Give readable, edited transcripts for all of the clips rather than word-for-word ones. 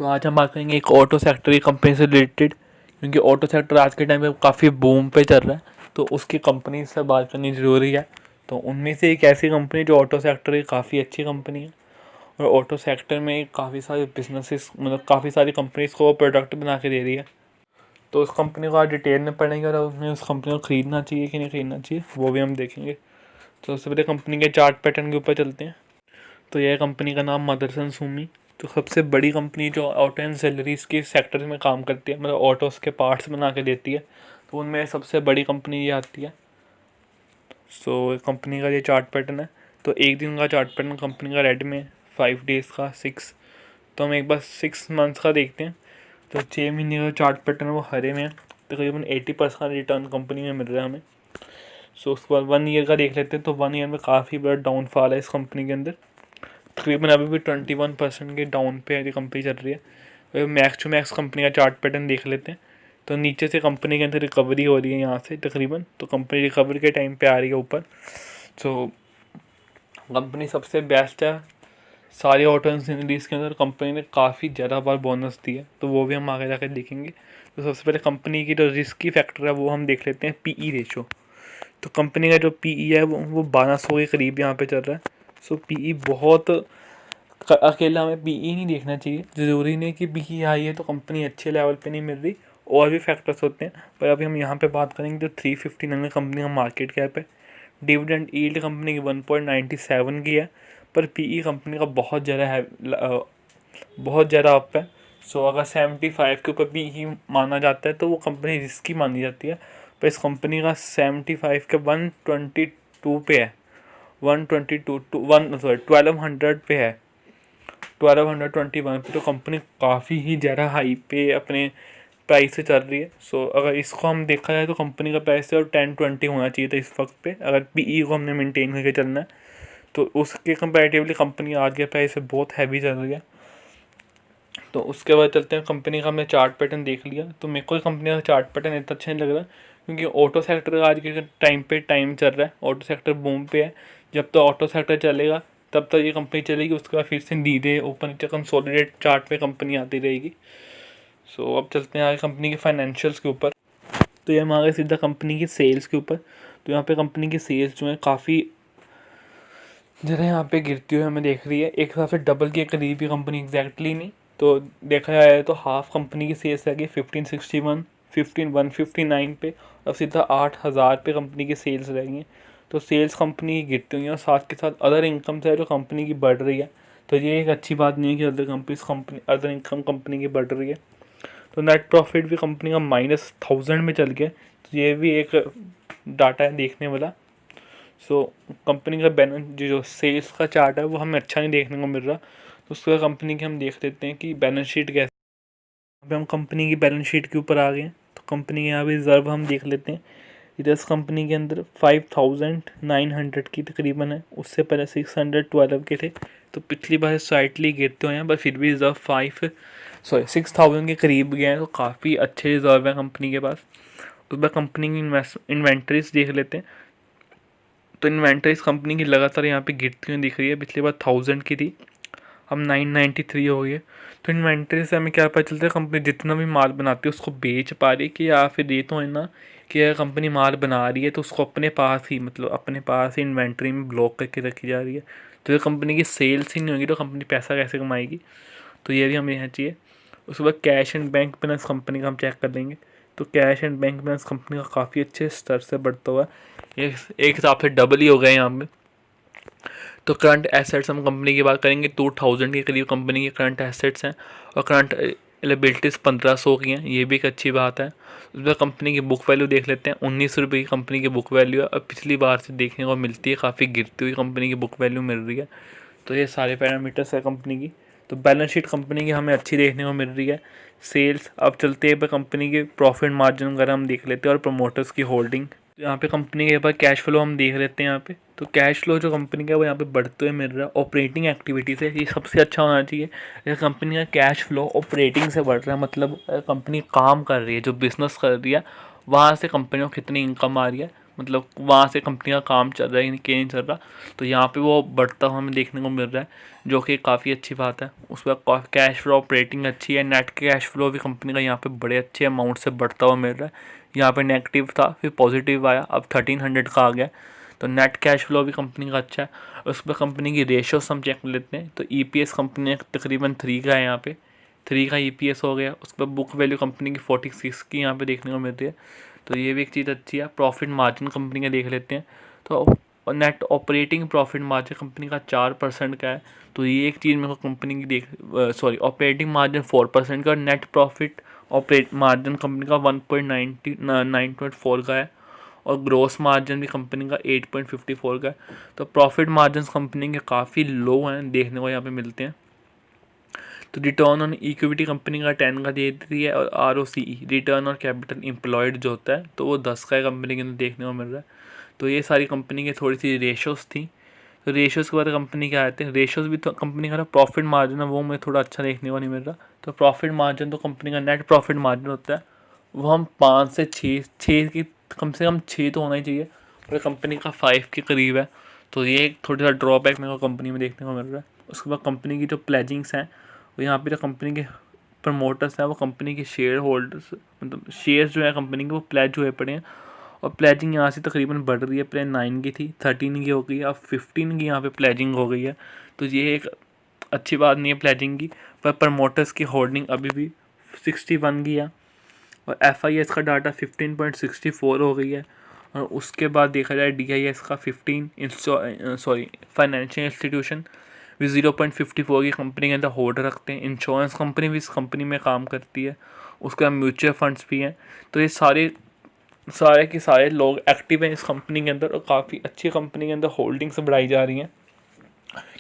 तो आज हम बात करेंगे एक ऑटो सेक्टर की कंपनी से रिलेटेड, क्योंकि ऑटो सेक्टर आज के टाइम पे काफ़ी बूम पे चल रहा है, तो उसकी कंपनी से बात करनी ज़रूरी है। तो उनमें से एक ऐसी कंपनी जो ऑटो सेक्टर की काफ़ी अच्छी कंपनी है और ऑटो सेक्टर में काफ़ी सारे बिजनेसेस, मतलब काफ़ी सारी कंपनीज को प्रोडक्ट बना के दे रही है। तो उस कंपनी को आज डिटेल में पढ़ेंगे और हमें उस कंपनी को ख़रीदना चाहिए कि नहीं ख़रीदना चाहिए वो भी हम देखेंगे। तो सबसे पहले कंपनी के चार्ट पैटर्न के ऊपर चलते हैं। तो यह कंपनी का नाम मदरसन सुमी, तो सबसे बड़ी कंपनी जो ऑटो एंसेलरीज के सेक्टर में काम करती है, मतलब ऑटोस के पार्ट्स बना के देती है, तो उनमें सबसे बड़ी कंपनी ये आती है। सो कंपनी का ये चार्ट पैटर्न है। तो एक दिन का चार्ट पैटर्न कंपनी का रेड में, 5 डेज़ का 6। तो हम एक बार 6 मंथ्स का देखते हैं। तो 6 महीने का चार्ट पैटर्न वो हरे में है, तकरीबन 80% का रिटर्न कंपनी में मिल रहा है हमें। सो उसके बाद 1 ईयर का देख लेते हैं। तो 1 ईयर में काफ़ी बड़ा डाउनफॉल है इस कंपनी के अंदर, तकरीबन अभी भी 21% के डाउन पे है कंपनी चल रही है। मैक्स टू मैक्स कंपनी का चार्ट पैटर्न देख लेते हैं। तो नीचे से कंपनी के अंदर रिकवरी हो रही है यहाँ से तकरीबन, तो कंपनी रिकवरी के टाइम पे आ रही है ऊपर। सो कंपनी सबसे बेस्ट है सारी ऑटो इंडस्ट्रीज के अंदर। कंपनी ने काफ़ी ज़्यादा बार बोनस दिया, तो वो भी हम आगे जाकर देखेंगे। तो सबसे पहले कंपनी की जो रिस्की फैक्टर है वो हम देख लेते हैं, पीई रेशो। तो कंपनी का जो पीई है वो 1200 के करीब यहाँ पे चल रहा है। सो पीई बहुत, अकेला हमें पीई नहीं देखना चाहिए, ज़रूरी नहीं कि पीई हाई है तो कंपनी अच्छे लेवल पे नहीं मिल रही, और भी फैक्टर्स होते हैं। पर अभी हम यहाँ पे बात करेंगे तो 359 कंपनी का मार्केट कैप है। डिविडेंड यील्ड कंपनी की 1.97 की है, पर पीई कंपनी का बहुत ज़्यादा है, बहुत ज़्यादा अप है। सो अगर 75 के ऊपर पीई माना जाता है तो वो कंपनी रिस्की मानी जाती है, पर इस कंपनी का 75 के 122 पे है, 1200 पे है, 1221 पे। तो कंपनी काफ़ी ही ज़्यादा हाई पे अपने प्राइस से चल रही है। सो अगर इसको हम देखा जाए तो कंपनी का प्राइस और 10-20 होना चाहिए था इस वक्त पे, अगर पीई को हमने मेंटेन करके चलना है। तो उसके कंपैरेटिवली कंपनी आज के प्राइस से बहुत हैवी चल रही है। तो उसके बाद चलते हैं, कंपनी का हमने चार्ट पैटर्न देख लिया। तो मेरे को कंपनी का चार्ट पैटर्न इतना अच्छा नहीं लग रहा, क्योंकि ऑटो सेक्टर आज के टाइम चल रहा है, ऑटो सेक्टर बूम पे है। जब तो ऑटो सेक्टर चलेगा तब तक ये कंपनी चलेगी, उसके बाद फिर से धीरे ऊपर नीचे कंसोलिडेट चार्ट पे कंपनी आती रहेगी। सो अब चलते हैं आगे कंपनी के फाइनेंशियल्स के ऊपर। तो ये हम आ गए सीधा कंपनी की सेल्स के ऊपर। तो यहाँ पे कंपनी की सेल्स जो है काफ़ी ज़रा यहाँ पे गिरती हुई हमें देख रही है, एक हिसाब से डबल के करीब ही कंपनी एग्जैक्टली नहीं। तो देखा जाए तो हाफ कंपनी की सेल्स रहेगी 1561, 15159 पे, और सीधा 8000 पे कंपनी की सेल्स रहेंगी। तो सेल्स कंपनी की गिरती हुई है, और साथ के साथ अदर इनकम से जो कंपनी की बढ़ रही है। तो ये एक अच्छी बात नहीं है कि अदर इनकम कंपनी की बढ़ रही है। तो नेट प्रॉफिट भी कंपनी का -1000 में चल गया, तो ये भी एक डाटा है देखने वाला। सो कंपनी का बैलेंस जो सेल्स का चार्ट है वो हमें अच्छा नहीं देखने को मिल रहा, तो उसका कंपनी की हम देख लेते हैं कि बैलेंस शीट कैसे। अभी हम कंपनी की बैलेंस शीट के ऊपर आ गए हैं। तो कंपनी के यहाँ पे रिजर्व हम देख लेते हैं। इधर कंपनी के अंदर 5900 की तकरीबन है, उससे पहले 612 के थे। तो पिछली बार स्लाइटली गिरते हुए हैं, पर फिर भी रिजर्व 6000 के करीब गए हैं, तो काफ़ी अच्छे रिजर्व हैं कंपनी के पास। उस बार कंपनी की इन्वेंट्रीज देख लेते हैं। तो इन्वेंट्रीज कंपनी की लगातार यहाँ पे गिरती हुई दिख रही है, पिछली बार 1000 की थी, हम 993 हो गई है। तो इन्वेंट्री से हमें क्या पता चलता है, कंपनी जितना भी माल बनाती है उसको बेच पा रही है कि, या फिर ये तो है ना कि अगर कंपनी माल बना रही है तो उसको अपने पास ही, मतलब अपने पास ही इन्वेंट्री में ब्लॉक करके रखी जा रही है। तो ये कंपनी की सेल्स ही नहीं होगी तो कंपनी पैसा कैसे कमाएगी, तो ये भी हमें यहाँ चाहिए। उसके बाद cash and bank balance company का हम चेक कर लेंगे। तो cash and bank balance company का काफ़ी अच्छे स्तर से बढ़ता हुआ है, एक हिसाब से डबल ही हो गए यहाँ पे। तो करंट एसेट्स हम कंपनी की बात करेंगे, 2000 के करीब कंपनी के करंट एसेट्स हैं, और करंट लायबिलिटीज़ 1500 की हैं, ये भी एक अच्छी बात है। उसमें कंपनी की बुक वैल्यू देख लेते हैं, 19 रुपये की कंपनी की बुक वैल्यू है, और पिछली बार से देखने को मिलती है काफ़ी गिरती हुई कंपनी की बुक वैल्यू मिल रही है। तो ये सारे पैरामीटर्स है कंपनी की। तो बैलेंस शीट कंपनी की हमें अच्छी देखने को मिल रही है। सेल्स, अब चलते हैं कंपनी के प्रॉफिट मार्जिन वगैरह हम देख लेते हैं, और प्रमोटर्स की होल्डिंग। तो यहाँ पे कंपनी के पास कैश फ्लो हम देख लेते हैं यहाँ पे। तो कैश फ्लो जो कंपनी का है वो यहाँ पे बढ़ते हुए मिल रहा है ऑपरेटिंग एक्टिविटी से, ये सबसे अच्छा होना चाहिए। अगर कंपनी का कैश फ्लो ऑपरेटिंग से बढ़ रहा है, मतलब कंपनी काम कर रही है, जो बिज़नेस कर रही है वहाँ से कंपनी को कितनी इनकम आ रही है, मतलब वहाँ से कंपनी का काम चल रहा है कि नहीं चल रहा, तो यहाँ पे वो बढ़ता हुआ हमें देखने को मिल रहा है, जो कि काफ़ी अच्छी बात है। उसके बाद कैश फ्लो ऑपरेटिंग अच्छी है, नेट कैश फ्लो भी कंपनी का यहाँ पे बड़े अच्छे अमाउंट से बढ़ता हुआ मिल रहा है। यहाँ पे नेगेटिव था, फिर पॉजिटिव आया, अब 1300 का आ गया, तो नेट कैश फ्लो भी कंपनी का अच्छा है। उस पर कंपनी की रेशोस हम चेक कर लेते हैं, तो EPS कंपनी तकरीबन 3 का है, यहाँ पे 3 का EPS हो गया। उस पर बुक वैल्यू कंपनी की 46 की यहाँ पे देखने को मिलती है, तो ये भी एक चीज़ अच्छी है। प्रॉफिट मार्जिन कंपनी का देख लेते हैं, तो net operating profit margin company का 4% का है, तो ये एक चीज़ मेरे को कंपनी की ऑपरेटिंग मार्जिन 4% का, और net profit operate margin company का 9.4 का है, और ग्रोस मार्जिन भी कंपनी का 8.54 का है। तो प्रॉफिट मार्जिन कंपनी के काफ़ी लो हैं, देखने को यहाँ पे मिलते हैं। तो रिटर्न ऑन इक्विटी कंपनी का 10 का दे रही है, और ROCE return on capital employed जो होता है, तो वो 10 का है कंपनी के अंदर देखने को मिल रहा है। तो ये सारी कंपनी की थोड़ी सी रेशोज़ थी। तो रेशोज़ के बाद कंपनी क्या आते हैं, रेशोज़ भी तो कंपनी का प्रॉफिट मार्जिन है वो मुझे थोड़ा अच्छा देखने को नहीं मिल रहा। तो प्रॉफिट मार्जिन तो कंपनी का नेट प्रॉफिट मार्जिन होता है, वो हम 5 से 6 की कम से कम 6 तो होना ही चाहिए, पर कंपनी का 5 के करीब है, तो ये एक थोड़ा सा ड्रॉबैक मेरे को कंपनी में देखने को मिल रहा है। उसके बाद कंपनी की जो प्लेजिंग्स हैं, वो यहाँ पे जो कंपनी के प्रमोटर्स हैं, वो कंपनी के शेयर होल्डर्स, मतलब शेयर्स जो है कंपनी के, वो प्लेज हुए पड़े हैं, और प्लेजिंग यहाँ से तकरीबन बढ़ रही है। पहले 9 की थी, 13 की हो गई है, अब 15 की यहाँ पे प्लेजिंग हो गई है। तो ये एक अच्छी बात नहीं है प्लेजिंग की, पर प्रमोटर्स की होल्डिंग अभी भी 61 की है, और FIS का डाटा 15.64 हो गई है। और उसके बाद देखा जाए DIS का 15 फाइनेंशियल इंस्टीट्यूशन भी 0.54 की कंपनी के अंदर होल्ड रखते हैं। इंश्योरेंस कंपनी भी इस कंपनी में काम करती है, उसके बाद म्यूचुअल फंड्स भी हैं। तो ये सारे के सारे लोग एक्टिव हैं इस कंपनी के अंदर, और काफ़ी अच्छी कंपनी के अंदर होल्डिंग्स बढ़ाई जा रही हैं,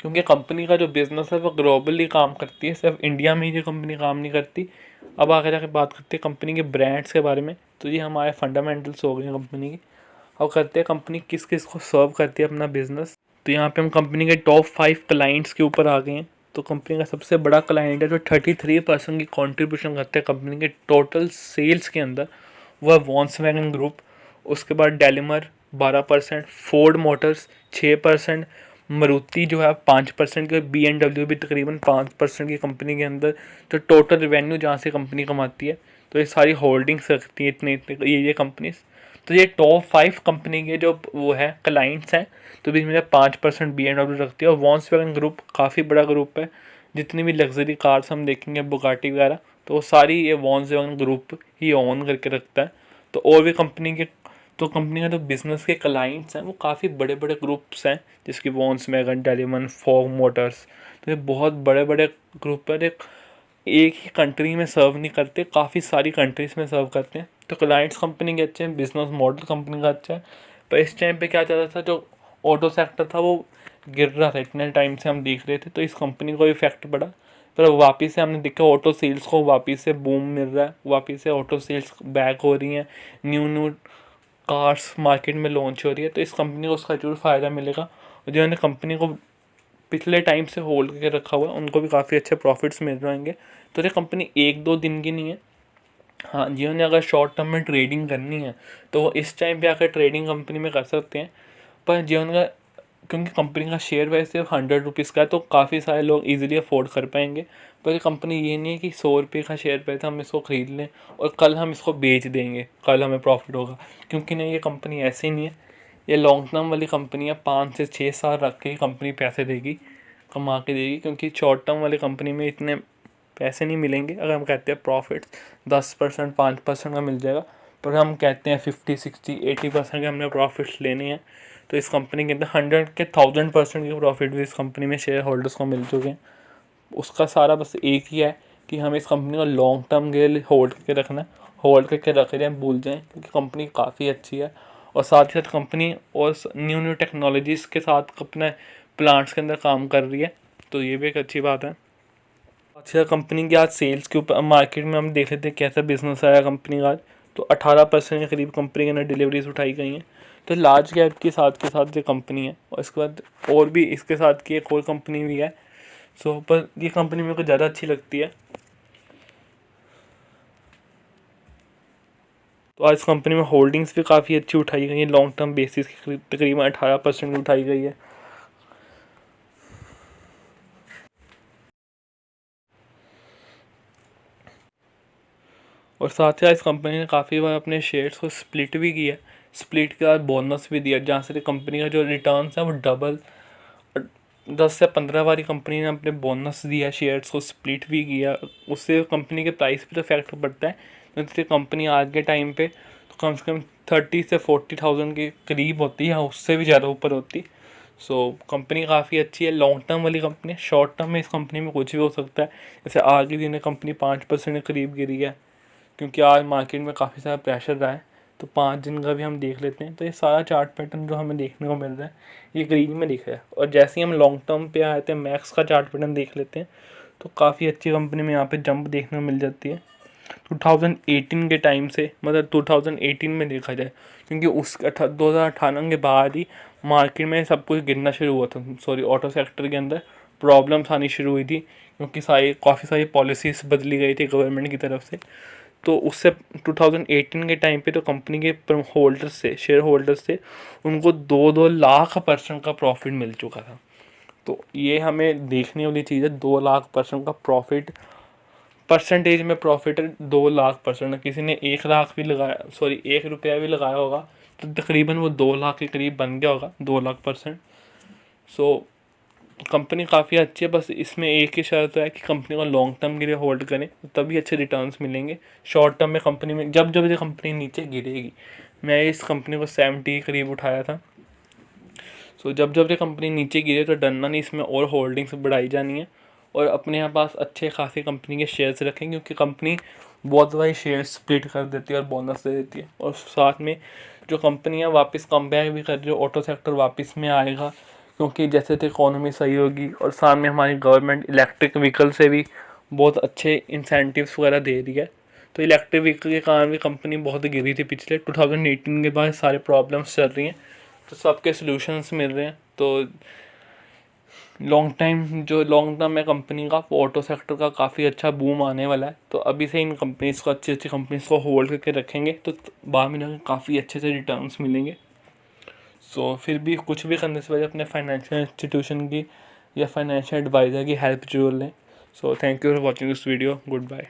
क्योंकि कंपनी का जो बिज़नेस है वो ग्लोबली काम करती है, सिर्फ इंडिया में ही ये कंपनी काम नहीं करती। अब आगे जाकर बात करते हैं कंपनी के ब्रांड्स के बारे में, तो ये हमारे फंडामेंटल्स हो गए कंपनी की। अब करते हैं कंपनी किस किस को सर्व करती है अपना बिजनेस। तो यहाँ पे हम कंपनी के टॉप 5 क्लाइंट्स के ऊपर आ गए हैं। तो कंपनी का सबसे बड़ा क्लाइंट है जो 33% की कंट्रीब्यूशन करते हैं कंपनी के टोटल सेल्स के अंदर, वो है वॉल्क्सवैगन ग्रुप। उसके बाद डेलिमर 12%, फोर्ड मोटर्स 6%, मारुति जो है 5% के, BMW भी तकरीबन 5% की कंपनी के अंदर। तो टोटल रेवेन्यू जहाँ से कंपनी कमाती है, तो ये सारी होल्डिंग्स रखती है इतने इतने ये कंपनीज। तो ये टॉप 5 कंपनी के जो वो है क्लाइंट्स हैं, तो बीच में 5% BMW रखती है। और वॉल्क्सवैगन ग्रुप काफ़ी बड़ा ग्रुप है, जितनी भी लग्जरी कार्स हम देखेंगे बुगाटी वगैरह, तो वो सारी ये वॉल्क्सवैगन ग्रुप ही ओन करके रखता है। तो और भी कंपनी के, तो कंपनी का जो बिज़नेस के क्लाइंट्स हैं वो काफ़ी बड़े बड़े ग्रुप्स हैं, जिसकी वॉल्क्सवैगन, डेलिमन, फॉग मोटर्स, तो ये बहुत बड़े बड़े ग्रुप है। एक ही कंट्री में सर्व नहीं करते, काफ़ी सारी कंट्रीज़ में सर्व करते हैं। तो क्लाइंट्स कंपनी के अच्छे हैं, बिजनेस मॉडल कंपनी का अच्छा है। पर इस टाइम पे क्या चल रहा था, जो ऑटो सेक्टर था वो गिर रहा था, इतने टाइम से हम देख रहे थे, तो इस कंपनी को इफेक्ट पड़ा। पर वापस से हमने देखा ऑटो सेल्स को वापस से बूम मिल रहा है, वापस से ऑटो सेल्स बैक हो रही हैं, न्यू कार्स मार्केट में लॉन्च हो रही है, तो इस कंपनी को उसका जरूर फ़ायदा मिलेगा। और जिन्होंने कंपनी को पिछले टाइम से होल्ड करके रखा हुआ है, उनको भी काफ़ी अच्छे प्रॉफिट्स मिल रहेंगे। तो ये कंपनी 1-2 दिन की नहीं है। हाँ, जिन्होंने अगर शॉर्ट टर्म में ट्रेडिंग करनी है तो वो इस टाइम पे आकर ट्रेडिंग कंपनी में कर सकते हैं। पर जिन्होंने, क्योंकि कंपनी का शेयर प्राइस सिर्फ 100 रुपीज़ का है, तो काफ़ी सारे लोग इजीली अफोर्ड कर पाएंगे। पर ये कंपनी ये नहीं है कि 100 रुपये का शेयर प्राइस हम इसको ख़रीद लें और कल हम इसको बेच देंगे, कल हमें प्रॉफिट होगा, क्योंकि नहीं, ये कंपनी ऐसी नहीं है। ये लॉन्ग टर्म वाली कंपनी है, 5 से 6 साल रख के ही कंपनी पैसे देगी, कमा के देगी, क्योंकि शॉर्ट टर्म वाली कंपनी में इतने पैसे नहीं मिलेंगे। अगर हम कहते हैं प्रॉफिट 10%, 5% का मिल जाएगा, पर हम कहते हैं 50, 60, 80% के हमने प्रॉफिट्स लेने हैं, तो इस कंपनी के अंदर 100 के 1000% के प्रॉफिट भी इस कंपनी में शेयर होल्डर्स को मिल चुके हैं। उसका सारा बस एक ही है कि हमें इस कंपनी को लॉन्ग टर्म के लिए होल्ड करके रखना है, होल्ड करके रख जाएँ, भूल जाएँ, क्योंकि कंपनी काफ़ी अच्छी है। और साथ ही साथ कंपनी और न्यू टेक्नोलॉजीज़ के साथ अपने प्लांट्स के अंदर काम कर रही है, तो ये भी एक अच्छी बात है। अच्छा, कंपनी की आज सेल्स के ऊपर मार्केट में हम देख लेते हैं कैसा बिजनेस आया कंपनी का आज। तो 18% के करीब कंपनी के अंदर डिलीवरीज उठाई गई हैं। तो लार्ज कैप के साथ ये कंपनी है, और इसके बाद और भी इसके साथ की एक और कंपनी भी है। सो पर ये कंपनी मेरे को ज़्यादा अच्छी लगती है। तो आज कंपनी में होल्डिंग्स भी काफ़ी अच्छी उठाई गई हैं, लॉन्ग टर्म बेसिस की तकरीबन 18% उठाई गई है। और साथ ही इस कंपनी ने काफ़ी बार अपने शेयर्स को स्प्लिट भी किया, स्प्लिट के बाद बोनस भी दिया, जहाँ से कंपनी का जो रिटर्न्स है वो डबल 10 से 15 बार कंपनी ने अपने बोनस दिया, शेयर्स को स्प्लिट भी किया। उससे कंपनी के प्राइस पे तो इफेक्ट पड़ता है, इसलिए कंपनी आज के टाइम पे तो कम से कम 30 से 40,000 के करीब होती है, उससे भी ज़्यादा ऊपर होती। सो कंपनी काफ़ी अच्छी है, लॉन्ग टर्म वाली कंपनी है। शॉर्ट टर्म में इस कंपनी में कुछ भी हो सकता है, जैसे आज के दिन में कंपनी 5% के करीब गिरी है, क्योंकि आज मार्केट में काफ़ी सारा प्रेशर रहा है। तो 5 दिन का भी हम देख लेते हैं, तो ये सारा चार्ट पैटर्न जो हमें देखने को मिल रहा है ये ग्रीन में दिख रहा है। और जैसे ही हम लॉन्ग टर्म पे आते हैं, मैक्स का चार्ट पैटर्न देख लेते हैं, तो काफ़ी अच्छी कंपनी में यहाँ पे जंप देखने को मिल जाती है 2018 के टाइम से, मतलब 2018 में देखा जाए, क्योंकि उस 2018 के बाद ही मार्केट में सब कुछ गिरना शुरू हुआ था। सॉरी, ऑटो सेक्टर के अंदर प्रॉब्लम्स आनी शुरू हुई थी, क्योंकि काफ़ी सारी पॉलिसीज़ बदली गई थी गवर्नमेंट की तरफ से। तो उससे 2018 के टाइम पे तो कंपनी के होल्डर्स से, शेयर होल्डर्स से, उनको 2-2 लाख % का प्रॉफिट मिल चुका था। तो ये हमें देखने वाली चीज़ है, 2 लाख % का प्रॉफिट, परसेंटेज में प्रॉफिट है 2 लाख %। किसी ने 1 लाख भी लगाया, सॉरी 1 रुपया भी लगाया होगा, तो तकरीबन वो 2 लाख के करीब बन गया होगा, 2 लाख %। सो कंपनी काफ़ी अच्छी है, बस इसमें एक ही शर्त है कि कंपनी को लॉन्ग टर्म के लिए होल्ड करें, तो तभी अच्छे रिटर्न्स मिलेंगे। शॉर्ट टर्म में कंपनी में जब जब ये कंपनी नीचे गिरेगी, मैं इस कंपनी को 70 के करीब उठाया था। सो जब जब ये कंपनी नीचे गिरे तो डरना नहीं, इसमें और होल्डिंग्स बढ़ाई जानी है, और अपने यहाँ पास अच्छे खासे कंपनी के शेयर्स रखें, क्योंकि कंपनी बहुत बार शेयर स्प्लिट कर देती है और बोनस दे देती है। और साथ में जो कंपनियाँ वापस कम बैक भी कर रही है, ऑटो सेक्टर वापस में आएगा, क्योंकि जैसे तो इकोनॉमी सही होगी, और साथ में हमारी गवर्नमेंट इलेक्ट्रिक व्हीकल से भी बहुत अच्छे इंसेंटिव्स वगैरह दे रही है। तो इलेक्ट्रिक व्हीकल के कारण भी कंपनी बहुत गिरी थी पिछले 2018 के बाद, सारे प्रॉब्लम्स चल रही हैं, तो सबके सॉल्यूशंस मिल रहे हैं। तो लॉन्ग टर्म में कंपनी का ऑटो सेक्टर का काफ़ी अच्छा बूम आने वाला है। तो अभी से इन कंपनीज़ को, अच्छी अच्छी कंपनीज़ को होल्ड करके रखेंगे, तो बाद में जाकर काफ़ी अच्छे से रिटर्न्स मिलेंगे। सो फिर भी कुछ भी करने से पहले अपने फाइनेंशियल इंस्टीट्यूशन की या फाइनेंशियल एडवाइज़र की हेल्प जरूर लें। So thank you for watching this video, good bye.